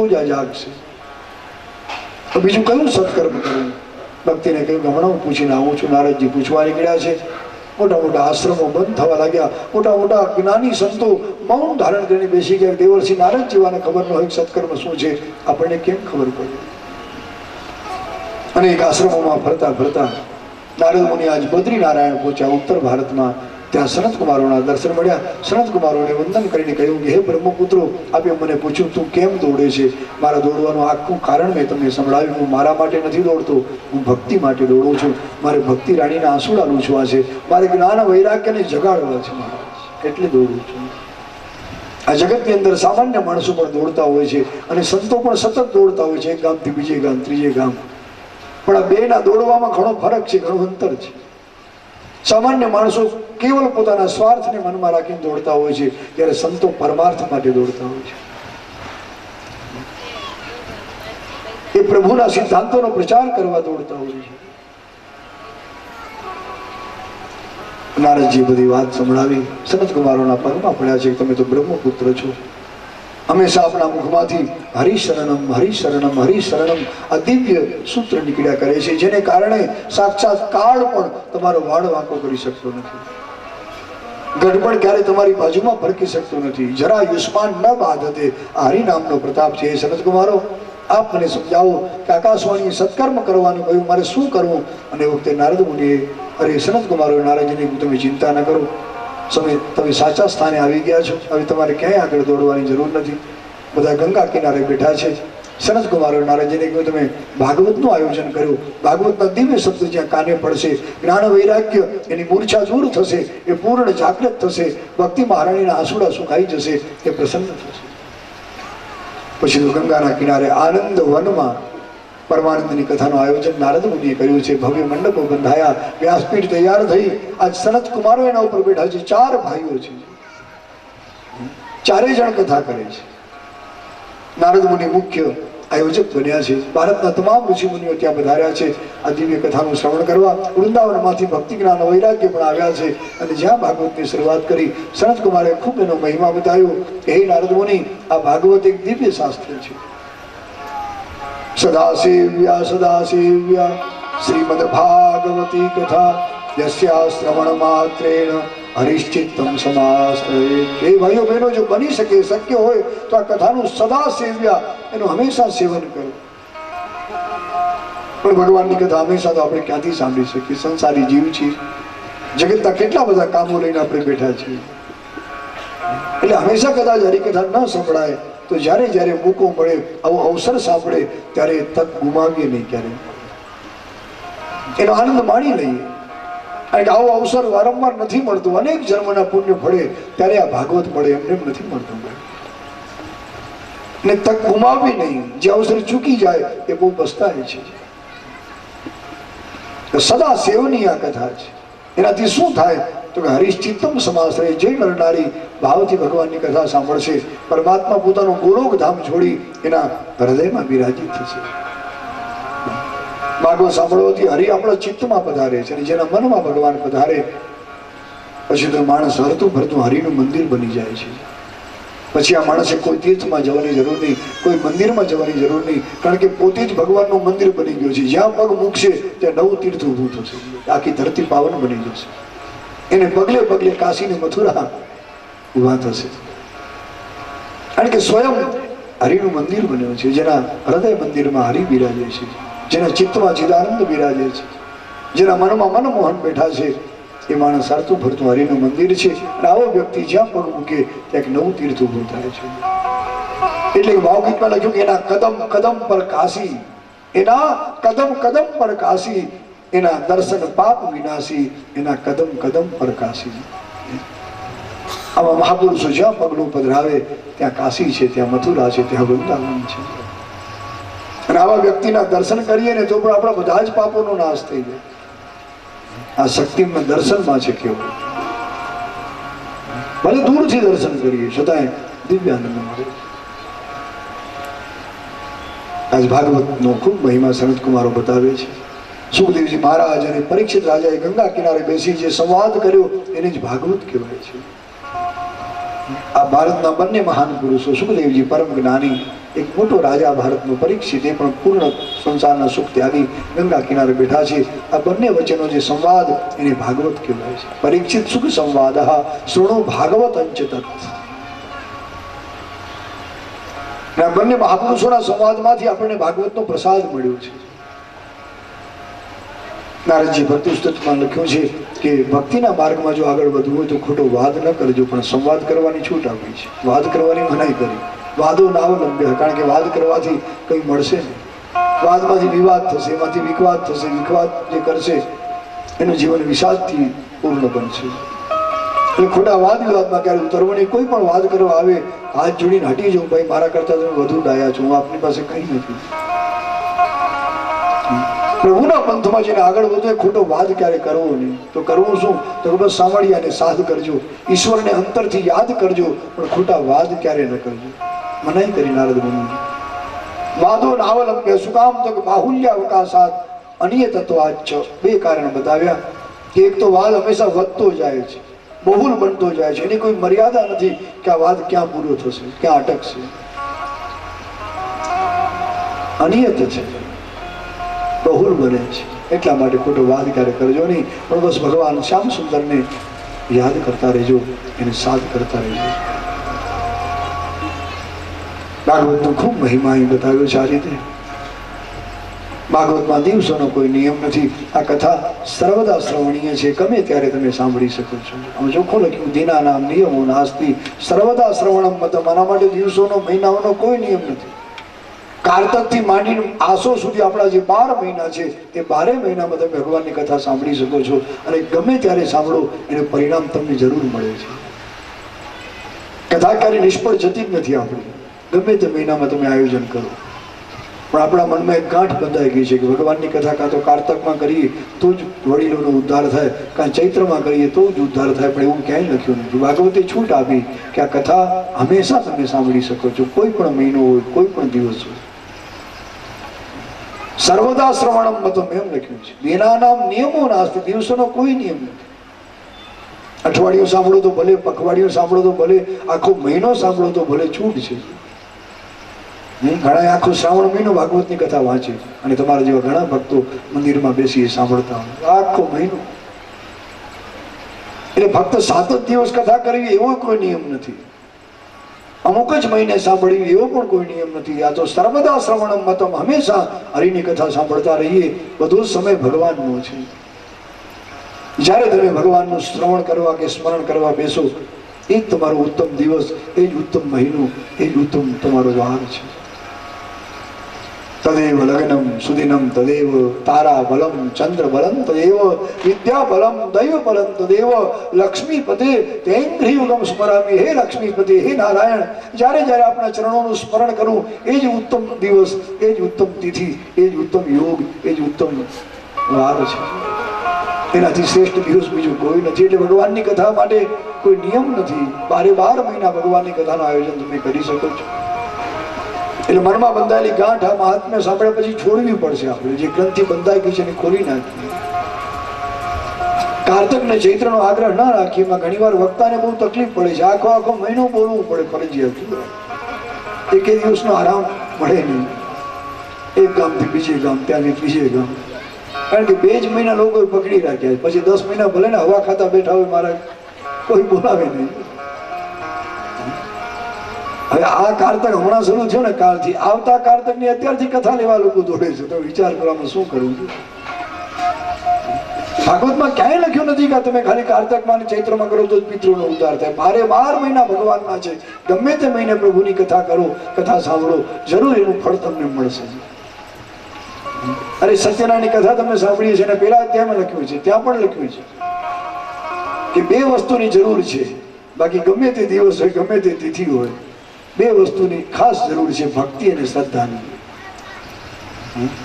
જાગશે તો બીજું કયું સત્કર્મ કરવું? ભક્તિને કહ્યું કે હમણાં હું પૂછીને આવું છું. નારદજી પૂછવા નીકળ્યા છે. મોટા મોટા આશ્રમો બંધ થવા લાગ્યા. મોટા મોટા જ્ઞાની સંતો મૌન ધારણ કરીને બેસી ગયા. દેવર્ષિ નારદ જેવાને ખબર ન હોય સત્કર્મ શું છે, આપણને કેમ ખબર પડે? અને એક આશ્રમોમાં ફરતા ફરતા નારદ મુનિ આજ બદ્રીનારાયણ પહોંચ્યા, ઉત્તર ભારતમાં. ત્યાં સનત કુમારોના દર્શન મળ્યા. સનત કુમારોને વંદન કરીને કહ્યું કે હે બ્રહ્મપુત્રો, આપે મને પૂછ્યું તું કેમ દોડે છે? મારા દોડવાનું આખું કારણ મેં તમને સંભળાવ્યું. હું મારા માટે નથી દોડતો, હું ભક્તિ માટે દોડું છું. મારે ભક્તિ રાણીના આંસુડા લૂછવા છે, મારે જ્ઞાન વૈરાગ્યને જગાડવા છે મહારાજ, એટલે દોડું છું. આ જગતની અંદર સામાન્ય માણસો પણ દોડતા હોય છે અને સંતો પણ સતત દોડતા હોય છે, એક ગામથી બીજે ગામ, ત્રીજે ગામ. પણ આ બેના દોડવામાં ઘણો ફરક છે, ઘણું અંતર છે. સામાન્ય માણસો કેવલ પોતાના સ્વાર્થને મનમાં રાખીને દોડતા હોય છે, ત્યારે સંતો પરમાર્થ માટે દોડતા હોય છે. એ પ્રભુના સિદ્ધાંતોનો પ્રચાર કરવા દોડતા હોય છે. નારદજી બધી વાત સંભળાવી. સનત કુમારોના પગમાં પડ્યા છે, તમે તો બ્રહ્મપુત્ર છો. હંમેશા આપણા મુખમાંથી હરિશરણમ હરિશરણમ હરિશરણમ આ દિવ્ય સૂત્ર નીકળ્યા કરે છે, જેને કારણે સાક્ષાત કાળ પણ તમારો વાળ વાંકો કરી શકતો નથી. ગઢપણ ક્યારે તમારી બાજુમાં ફરકી શકતો નથી. જરા યુષ્માન ન બાધતે. આ હરિનામનો પ્રતાપ છે. સનત કુમારો, આપ મને સમજાવો કે આકાશવાણી સત્કર્મ કરવાનું કહ્યું, મારે શું કરવું? અને એ વખતે નારદ મુનિએ, અરે સનત કુમારો, નારદજીને તમે ચિંતા ન કરો, તમે સાચા સ્થાને આવી ગયા છો. હવે તમારે ક્યાંય આગળ દોડવાની જરૂર નથી. બધા ગંગા કિનારે બેઠા છે. સનત કુમારો નારદજીને કહ્યું, તમે ભાગવતનું આયોજન કર્યું. ભાગવતના દિવ્ય શબ્દ જ્યાં કાને પડશે, જ્ઞાન વૈરાગ્ય એની મૂર્છા દૂર થશે, એ પૂર્ણ જાગૃત થશે, ભક્તિ મહારાણીના આંસુડા સુકાઈ જશે, એ પ્રસન્ન થશે. પછી તો ગંગાના કિનારે આનંદ વનમાં પરમાનંદની કથાનું આયોજન નારદ મુનિએ કર્યું છે. ભવ્ય મંડપો બંધાયા, વ્યાસપીઠ તૈયાર થઈ. આજ સનત કુમારો એના ઉપર બેઠા છે. 4 ભાઈઓ છે, 4 જણ કથા કરે છે. નારદ મુનિ મુખ્ય આયોજક બન્યા છે. ભારતના તમામ ઋષિ મુનિઓ ત્યાં પધાર્યા છે આ દિવ્ય કથાનું શ્રવણ કરવા. વૃંદાવનમાંથી ભક્તિ જ્ઞાન વૈરાગ્ય પણ આવ્યા છે. અને જ્યાં ભાગવતની શરૂઆત કરી, સનત કુમારે ખૂબ એનો મહિમા બતાવ્યો કે હે નારદ મુનિ, આ ભાગવત એક દિવ્ય શાસ્ત્ર છે. સદા સેવ્યા શ્રીમદ ભાગવતી કથા યસ્યા શ્રવણ માત્રેણ હરિશ્ચિત્તમ સમાશ્રયે. એ ભાઈઓ બહેનો, જો બની શકે, શક્ય હોય તો આ કથાનું સદા સેવ્યા, એનું હંમેશા સેવન કરો. પણ ભગવાનની કથા હંમેશા તો આપણે ક્યાંથી સાંભળી શકીએ? સંસારી જીવ છીએ, જગતના કેટલા બધા કામો લઈને આપણે બેઠા છીએ. એટલે હંમેશા કદાચ હરિકથા ન સંભળાય તો જ્યારે જ્યારે મોકો મળે, આવો અવસર સાંભળે, ત્યારે તક ગુમાવીએ નહીં ક્યારે. એનો આનંદ માણી લઈએ. કારણ કે આવો અવસર વારંવાર નથી મળતો. અનેક જન્મના પુણ્ય ફળે ત્યારે આ ભાગવત મળે, એમને નથી મળતું. ને તક ગુમાવવી નહીં. જે અવસર ચૂકી જાય એ બહુ પસ્તાય છે. સદા સેવની આ કથા છે. એનાથી શું થાય તો કે હરિશ્ચિત્તમ સમાશ્રય. જે નરનારી ભાવથી ભગવાનની કથા સાંભળશે, પરમાત્મા પોતાનું ગોલોક ધામ છોડી એના હૃદયમાં બિરાજિત થશે. ભાગવત સાંભળવાથી હરિ આપણા ચિત્તમાં પધારે છે. અને જેના મનમાં ભગવાન પધારે પછી તો માણસ હરતું ભરતું હરિનું મંદિર બની જાય છે. પછી આ માણસે કોઈ તીર્થમાં જવાની જરૂર નહીં, કોઈ મંદિરમાં જવાની જરૂર નહીં. કારણ કે પોતે જ ભગવાનનું મંદિર બની ગયું છે. જ્યાં પગ મૂકશે ત્યાં નવું તીર્થ ઊભું થશે, આખી ધરતી પાવન બની જશે. એને પગલે પગલે કાશી ને મથુરા ઉભા થશે. કારણ કે સ્વયં હરિનું મંદિર બન્યું છે. જેના હૃદય મંદિરમાં હરિ બિરાજે છે, જેના ચિત્તમાં ચિદાનંદ બિરાજે છે, જેના મનમાં મનમોહન બેઠા છે, એ માણસ હરતું ફરતું હરિનું મંદિર છે. અને આવો વ્યક્તિ જ્યાં પગ મૂકે ત્યાં નવું તીર્થ ઉભું થાય છે. એટલે ભાવગીતમાં લખ્યું કે એના કદમ કદમ પર કાશી, એના કદમ કદમ પર કાશી, એના દર્શન પાપ વિનાશી, એના કદમ કદમ પર કાશી. આવા મહાપુરુષો જ્યાં પગલું પધરાવે ત્યાં કાશી છે, ત્યાં મથુરા છે, ત્યાં વૃંદાવન છે. અને આવા વ્યક્તિના દર્શન કરીએ ને તો પણ આપણા બધા જ પાપોનો નાશ થઈ જાય. આ શક્તિમાં દર્શનમાં છે કેવું. ભલે દૂરથી દર્શન કરીએ છતાંય દિવ્ય આનંદ મળે. આજ ભાગવતનો ખૂબ મહિમા સનત કુમારો બતાવે છે. સુખદેવજી મહારાજ અને પરીક્ષિત રાજાએ ગંગા કિનારે બેસી જે સંવાદ કર્યો એને જ ભાગવત કહેવાય છે. આ ભારતના બંને મહાન પુરુષો, સુખદેવજી પરમ જ્ઞાની, એક મોટો રાજા ભારતનો પરીક્ષિત, એ પણ પૂર્ણ સંસારના સુખ ત્યાગી ગંગા કિનારે બેઠા છે. આ બંને વચ્ચેનો જે સંવાદ એને ભાગવત કહેવાય છે. પરીક્ષિત સુખ સંવાદ શૃણુ ભાગવત અંચતત. આ બંને મહાપુરુષોના સંવાદમાંથી આપણને ભાગવતનો પ્રસાદ મળ્યો છે. નારદજી ભક્તિ સ્તુતિમાં લખ્યું છે કે ભક્તિના માર્ગમાં જો આગળ વધવું હોય તો ખોટો વાદ ન કરજો, પણ સંવાદ કરવાની છૂટ આપી છે. વાદ કરવાની મનાઈ કરી. વાદો નાવલંબ્ય, કારણ કે વાદ કરવાથી કંઈ મળશે નહીં. વાદમાંથી વિવાદ થશે, એમાંથી વિખવાદ થશે. વિખવાદ જે કરશે એનું જીવન વિષાદથી પૂર્ણ બનશે. એટલે ખોટા વાદ વિવાદમાં ક્યારે ઉતરવું નહીં. કોઈ પણ વાદ કરવા આવે હાથ જોડીને હટી જવું, ભાઈ મારા કરતા તમે વધુ ડાયા છો, હું આપની પાસે કંઈ નથી. પ્રભુના પંથમાં જેને આગળ વધુ ખોટો વાદ ક્યારે કરવો નહીં. તો કરવું શું? તો બસ સાંભળ્યાને સાધ કરજો, ઈશ્વરને અંતરથી યાદ કરજો, પણ ખોટા વાદ ક્યારે ન કરજો. મનાઈ કરી નારદ મુનિ. વાદો નાવલંબ્ય સુકામ તક બાહુલ્ય અવકાશાત અન્ય તત્વાચ. બે કારણ બતાવ્યા કે એક તો વાદ હંમેશા વધતો જાય છે, બહુલ બનતો જાય છે, એની કોઈ મર્યાદા નથી કે આ વાદ ક્યાં પૂરો થશે, ક્યાં અટકશે. અનિયત છે, બહુલ બને છે. એટલા માટે ખોટો વાદ ક્યારે કરજો નહીં, પણ બસ ભગવાન શ્યામ સુંદરને યાદ કરતા રહેજો, એને સાધ કરતા રહેજો. ભાગવતનો ખૂબ મહિમા અહીં બતાવ્યો છે. આ રીતે ભાગવતમાં દિવસોનો કોઈ નિયમ નથી. આ કથા સર્વદા શ્રવણીય છે, ગમે ત્યારે તમે સાંભળી શકો છો. આમ ચોખ્ખું લખ્યું, દિના નામ નિયમો નાસ્તિ સર્વદા શ્રવણમ મતમ. આના માટે દિવસોનો મહિનાઓનો કોઈ નિયમ નથી. કારતકથી માંડીને આસો સુધી આપણા જે 12 મહિના છે એ 12 મહિનામાં તમે ભગવાનની કથા સાંભળી શકો છો. અને ગમે ત્યારે સાંભળો એનું પરિણામ તમને જરૂર મળે છે. કથા ક્યારે નિષ્ફળ જતી જ નથી આપણી. ગમે તે મહિનામાં તમે આયોજન કરો, પણ આપણા મનમાં એક ગાંઠ બંધાઈ ગઈ છે કે ભગવાનની કથા કાં તો કારતકમાં કરીએ તો જ વડીલોનો ઉદ્ધાર થાય, કાં ચૈત્રમાં કરીએ તો જ ઉદ્ધાર થાય. પણ એવું ક્યાંય લખ્યું નથી. ભાગવતે છૂટ આપી કે આ કથા હંમેશા તમે સાંભળી શકો છો, કોઈ પણ મહિનો હોય, કોઈ પણ દિવસ હોય. સર્વદા શ્રવણમ મતમ એમ લખ્યું છે. દિનાનામ નિયમો નાસ્તિ. દિવસોનો કોઈ નિયમ નથી. અઠવાડિયું સાંભળો તો ભલે, પખવાડિયું સાંભળો તો ભલે, આખો મહિનો સાંભળો તો ભલે, છૂટ છે. ઘણા આખો શ્રાવણ મહિનો ભાગવતની કથા વાંચે, અને તમારા જેવા ઘણા ભક્તો મંદિરમાં બેસી સાંભળતા હોય આખો મહિનો. એટલે ફક્ત 7 જ દિવસ કથા કરવી એવો કોઈ નિયમ નથી. અમુક જ મહિને સાંભળવી એવો પણ કોઈ નિયમ નથી. આ તો સર્વદા શ્રવણમ મતમ. હંમેશા હરિની કથા સાંભળતા રહીએ. બધો સમય ભગવાનનો છે. જ્યારે તમે ભગવાનનું શ્રવણ કરવા કે સ્મરણ કરવા બેસો, એ જ તમારો ઉત્તમ દિવસ, એ જ ઉત્તમ મહિનો, એ જ ઉત્તમ તમારો વાર છે. તદેવ લગ્નમ સુદિનમ તદેવ તારા બલમ ચંદ્ર બલમ તદેવ વિદ્યા બલમ દૈવ બલમ તદેવ લક્ષ્મીપતે તૈંઘ્રિયુગમ સ્મરામી. હે લક્ષ્મીપતિ, હે નારાયણ, જ્યારે જ્યારે આપણા ચરણોનું સ્મરણ કરું એ જ ઉત્તમ દિવસ, એ જ ઉત્તમ તિથિ, એ જ ઉત્તમ યોગ, એ જ ઉત્તમ વાર છે. એનાથી શ્રેષ્ઠ દિવસ બીજું કોઈ નથી. એટલે ભગવાનની કથા માટે કોઈ નિયમ નથી. 12 મહિના ભગવાનની કથાનું આયોજન તમે કરી શકો છો. એટલે મનમાં બંધાયેલી ગાંઠ આ મહાત્મ્ય સાંભળ્યા પછી છોડવી પડશે. આપણે જે ગ્રંથિ બંધાઈ ગઈ છે એને ખોલી નાખીએ. કારતક ને ચૈત્રનો આગ્રહ ના રાખીએ. એમાં ઘણી વાર વક્તાને બહુ તકલીફ પડે છે. આખો મહિનો બોલવું પડે ફરજિયાત. એક દિવસનો આરામ મળે નહીં. એક ગામથી બીજે ગામ, ત્યાંથી ત્રીજે ગામ. કારણ કે 2 જ મહિના લોકો પકડી રાખ્યા. પછી 10 મહિના ભલે ને હવા ખાતા બેઠા હોય, મારા કોઈ બોલાવે નહીં. હવે આ કારતક હમણાં શરૂ થયો ને, કાલથી આવતા કારતક ની અત્યારથી કથા લેવા લોકો દોડે છે. તો વિચાર કરવામાં શું કરવું? ભાગવતમાં ક્યાંય લખ્યું નથી કે તમે ખાલી કારતકમાં ચૈત્રમાં કરો તો જ પિતૃનો ઉદ્ધાર થાય. 12 મહિના ભગવાનના છે. ગમે તે મહિને પ્રભુની કથા કરો, કથા સાંભળો, જરૂર એનું ફળ તમને મળશે. અરે સત્યનારાયણની કથા તમે સાંભળીએ છીએ, અને પેલા અધ્યાયમાં લખ્યું છે, ત્યાં પણ લખ્યું છે કે 2 વસ્તુની જરૂર છે. બાકી ગમે તે દિવસ હોય, ગમે તે તિથિ હોય, 2 વસ્તુની ખાસ જરૂર છે, ભક્તિ અને શ્રદ્ધાની.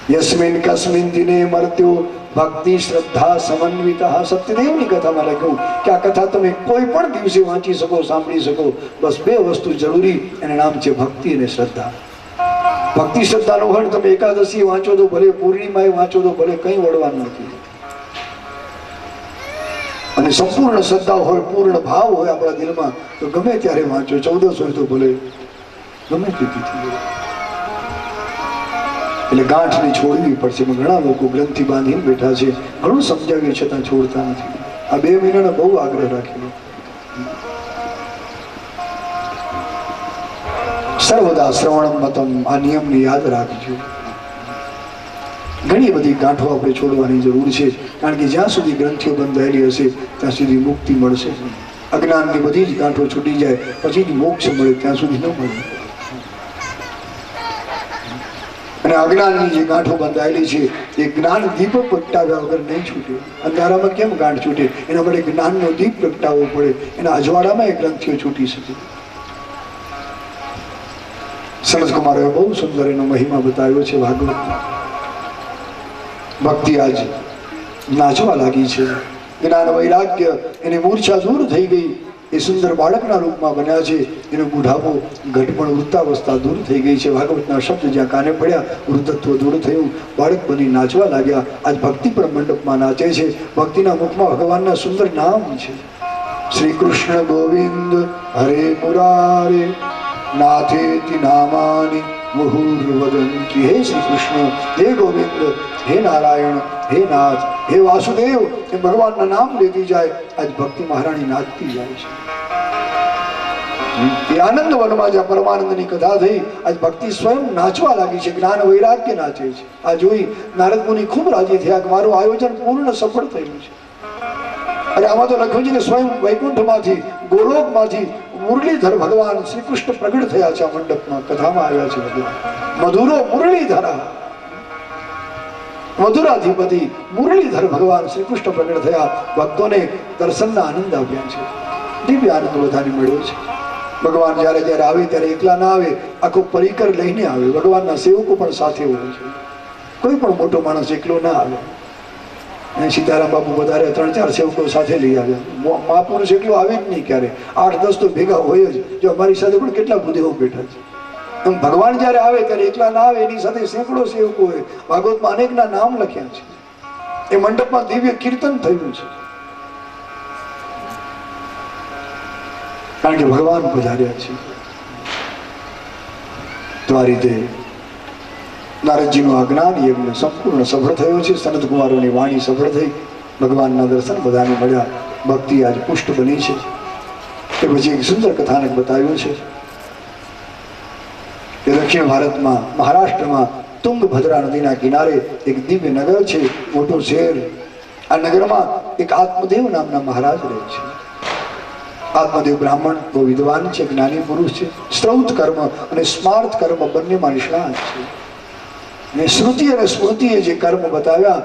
યસ્મિન કસ્મિન દિને મર્ત્યો ભક્તિ શ્રદ્ધા સમન્વિતા. સત્યદેવની કથામાં લખ્યું કે આ કથા તમે કોઈ પણ દિવસે વાંચી શકો, સાંભળી શકો. બસ 2 વસ્તુ જરૂરી, એનું નામ છે ભક્તિ અને શ્રદ્ધા. ભક્તિ શ્રદ્ધાનું વર્ણ તમે એકાદશી વાંચો તો ભલે, પૂર્ણિમાએ વાંચો તો ભલે, કંઈ વળવાનું નથી. અને સંપૂર્ણ શ્રદ્ધા હોય, પૂર્ણ ભાવ હોય આપણા દિલમાં, તો ગમે ત્યારે વાંચો. 14 હોય તો ભલે, ગમે તે તિથિ હોય. એટલે ગાંઠને છોડવી પડશે. ઘણા લોકો ગ્રંથિ બાંધીને બેઠા છે, ઘણું સમજાવ્યું છતાં છોડતા નથી. આ 2 મહિનાનો બહુ આગ્રહ રાખેલો. સર્વદા શ્રવણમ મતમ, આ નિયમને યાદ રાખજો. ઘણી બધી ગાંઠો આપણે છોડવાની જરૂર છે, કારણ કે જ્યાં સુધી ગ્રંથિઓ બંધાયેલી હશે ત્યાં સુધી મુક્તિ મળશે. અજ્ઞાનની બધી જ ગાંઠો છૂટી જાય પછી જ મોક્ષ મળે, ત્યાં સુધી ન મળે. અને અજ્ઞાનની જે ગાંઠો બંધાયેલી છે એ જ્ઞાન દીપ પ્રગટાવ્યા વગર નહીં છૂટે. અંધારામાં કેમ ગાંઠ છૂટે? એના માટે જ્ઞાનનો દીપ પ્રગટાવવો પડે. એના અજવાળામાં એ ગ્રંથિઓ છૂટી શકે. સનતકુમારોએ બહુ સુંદર એનો મહિમા બતાવ્યો છે ભાગવતમાં. ભક્તિ આજ નાચવા લાગી છે. જ્ઞાન વૈરાગ્ય એની મૂર્છા દૂર થઈ ગઈ. એ સુંદર બાળકના રૂપમાં બન્યા છે. એનો બુઢાપો ઘટપણ વૃદ્ધાવસ્થા દૂર થઈ ગઈ છે. ભાગવતના શબ્દ જ્યાં કાને પડ્યા વૃદ્ધત્વ દૂર થયું. બાળક બની નાચવા લાગ્યા. આજ ભક્તિ પર મંડપમાં નાચે છે. ભક્તિના મુખમાં ભગવાનના સુંદર નામ છે. શ્રી કૃષ્ણ ગોવિંદ હરે મુરારે નાથેતિ નામાની મુહુર્વદંતી. હે શ્રી કૃષ્ણ, હે ગોવિંદ, હે નારાયણ, હે નાથ, હે વાસુદેવ, એ ભગવાનના નામ લેતી જાય. આજ ભક્તિ મહારાણી નાચતી જાય છે. એ આનંદ વનમાં જ્યાં પરમાનંદની કથા થઈ, આજ ભક્તિ સ્વયં નાચવા લાગી છે. જ્ઞાન વૈરાગ્ય નાચે છે. આ જોઈ નારદ મુનિ ખૂબ રાજી થયા કે મારું આયોજન પૂર્ણ સફળ થયું છે. અરે આમાં તો લખ્યું છે કે સ્વયં વૈકુંઠમાંથી, ગોલોકમાંથી મુરલીધર ભગવાન શ્રી કૃષ્ણ પ્રગટ થયા છે. આ મંડપમાં કથામાં આવ્યા છે ભગવાન. મધુરો મુરલીધરા, મધુરાધિપતિ મુરલીધર ભગવાન શ્રી કૃષ્ણ પ્રગટ થયા. ભક્તોને દર્શનના આનંદ આપ્યા છે. દિવ્ય આનંદ બધાને મળ્યો છે. ભગવાન જ્યારે જ્યારે આવે ત્યારે એકલા ના આવે, આખો પરિકર લઈને આવે. ભગવાનના સેવકો પણ સાથે હોય છે. કોઈ પણ મોટો માણસ એકલો ના આવે. સીતારામ બાપુ વધારે 3-4 સેવકો સાથે લઈ આવ્યા. મહાપુરુષ એકલો આવે જ નહીં ક્યારે. 8-10 તો ભેગા હોય જ. જો અમારી સાથે પણ કેટલા બુદ્ધિઓ બેઠા છે. એમ ભગવાન જ્યારે આવે ત્યારે એકલા ના આવે, એની સાથે સેંકડો સેવકો હોય. ભાગવતમાં અનેકના નામ લખ્યા છે. એ મંડપમાં દિવ્ય કીર્તન થયું છે, કારણ કે ભગવાન પધાર્યા છે. તો આ રીતે નારદજીનો આ જ્ઞાન યજ્ઞ સંપૂર્ણ સફળ થયો છે. સનત કુમારોની વાણી સફળ થઈ. ભગવાનના દર્શન બધાને મળ્યા. ભક્તિ આજ પુષ્ટ બની છે. એ પછી એક સુંદર કથાનક બતાવ્યું છે કે દક્ષિણ ભારતમાં મહારાષ્ટ્રમાં તુંગભદ્રા નદીના કિનારે એક દિવ્ય નગર છે, મોટું શહેર. આ નગરમાં એક આત્મદેવ નામના મહારાજ રહે છે. આત્મદેવ બ્રાહ્મણ, બહુ વિદ્વાન છે, જ્ઞાની પુરુષ છે. શ્રૌત કર્મ અને સ્માર્ત કર્મ બંનેમાં નિષ્ણાત છે. ને શ્રુતિ અને સ્મૃતિએ જે કર્મ બતાવ્યા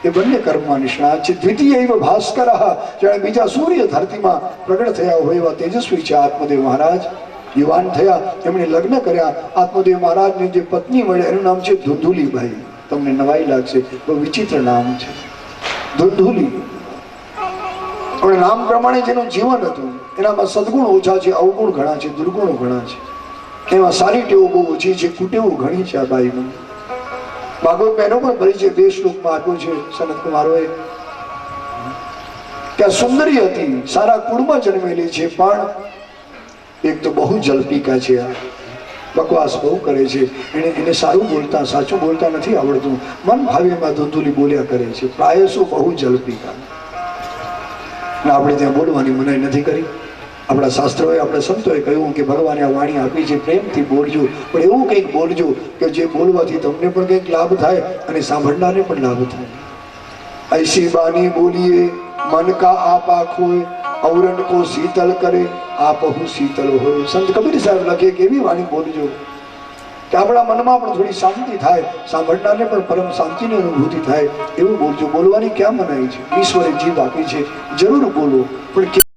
એ બંને કર્મમાં નિષ્ણાત છે. દ્વિતીય એવ ભાસ્કર, જાણે બીજા સૂર્ય ધરતીમાં પ્રગટ થયા હોય એવા તેજસ્વી છે આત્મદેવ મહારાજ. યુવાન થયા, એમણે લગ્ન કર્યા. આત્મદેવ મહારાજની જે પત્ની મળે એનું નામ છે ધુંધુલીબાઈ. તમને નવાઈ લાગશે, બહુ વિચિત્ર નામ છે ધુંધુલી. પણ નામ પ્રમાણે જેનું જીવન હતું એનામાં સદગુણ ઓછા છે, અવગુણ ઘણા છે, દુર્ગુણો ઘણા છે. એમાં સારી ટેવો બહુ ઓછી છે, કુટેવો ઘણી છે આ બાઈમાં. ભાગવત એનો પણ પરિચય 2 શ્લોકમાં આપ્યો છે સનત કુમારોએ કે આ સુંદરી હતી, સારા કુળમાં જન્મેલી છે, પણ એક તો બહુ જલ્પિકા છે. આ બકવાસ બહુ કરે છે. એને સારું બોલતા, સાચું બોલતા નથી આવડતું. મન ભાવેમાં ધુંધુલી બોલ્યા કરે છે. પ્રાયસો બહુ જલ્પિકા. આપણે ત્યાં બોલવાની મનાઈ નથી કરી. આપણા શાસ્ત્રોએ, આપણા સંતોએ કહ્યું કે ભગવાને આ વાણી આપી છે, પ્રેમથી બોલજો, પણ એવું કંઈક બોલજો કે જે બોલવાથી તમને પણ કંઈક લાભ થાય અને સાંભળનારને પણ લાભ થાય. ऐसी बानी बोलिए मन का आप आखोए, औरन को शीतल करे આપહુ શીતલ હોય. સંત કબીર સાહેબ લખે કે એવી વાણી બોલજો કે આપણા મનમાં પણ થોડી શાંતિ થાય, સાંભળનારને પણ પરમ શાંતિની અનુભૂતિ થાય. એવું બોલજો. બોલવાની ક્યાં મનાઈ છે? ઈશ્વરે જીભ આપી છે, જરૂર બોલો, પણ